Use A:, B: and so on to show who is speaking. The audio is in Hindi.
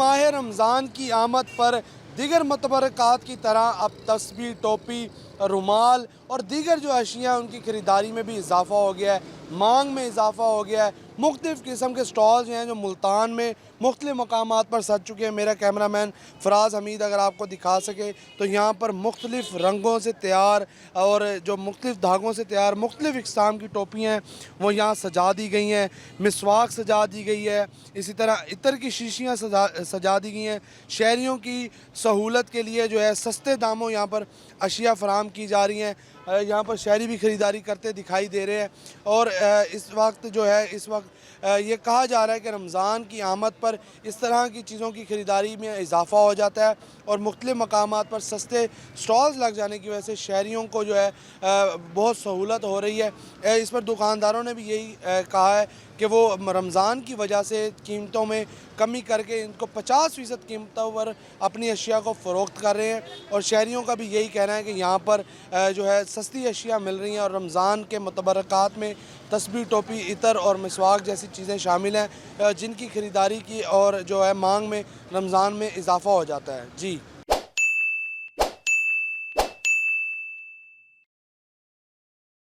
A: माह रमज़ान की आमद पर दीगर मतबरक़ात की तरह अब तस्बीह, टोपी, रुमाल और दीगर जो अशिया उनकी ख़रीदारी में भी इजाफ़ा हो गया है, मांग में इजाफ़ा हो गया है। मुख्तलिफ़ किस्म के स्टॉल्स हैं जो मुल्तान में मुख्तलिफ़ मकामात पर सज चुके हैं। मेरा कैमरामैन फ़राज़ हमीद अगर आपको दिखा सके तो यहाँ पर मुख्तलिफ़ रंगों से तैयार और जो मुख्तलिफ़ धागों से तैयार मुख्तलिफ़ इक़साम की टोपियाँ हैं वो यहाँ सजा दी गई हैं। मिसवाक सजा दी गई है, इसी तरह इत्र की शीशियाँ सजा दी गई हैं। शहरियों की सहूलत के लिए जो है सस्ते दामों यहाँ पर अशिया फ़राहम की जा रही हैं। यहाँ पर शहरी भी ख़रीदारी करते दिखाई दे रहे हैं और इस वक्त जो है ये कहा जा रहा है कि रमज़ान की आमद पर इस तरह की चीज़ों की ख़रीदारी में इजाफ़ा हो जाता है और मुख्तलिफ़ मकामात पर सस्ते स्टॉल्स लग जाने की वजह से शहरियों को जो है बहुत सहूलत हो रही है। इस पर दुकानदारों ने भी यही कहा है कि वो रमज़ान की वजह से कीमतों में कमी करके इनको 50% कीमतों पर अपनी अशिया को फ़रोख्त कर रहे हैं और शहरियों का भी यही कहना है कि यहाँ पर जो है सस्ती अशिया मिल रही हैं और रमज़ान के मतबरक़ात में तस्बीह, टोपी, इत्र और मिसवाक जैसी चीज़ें शामिल हैं जिनकी ख़रीदारी की और जो है मांग में रमज़ान में इजाफ़ा हो जाता है। जी।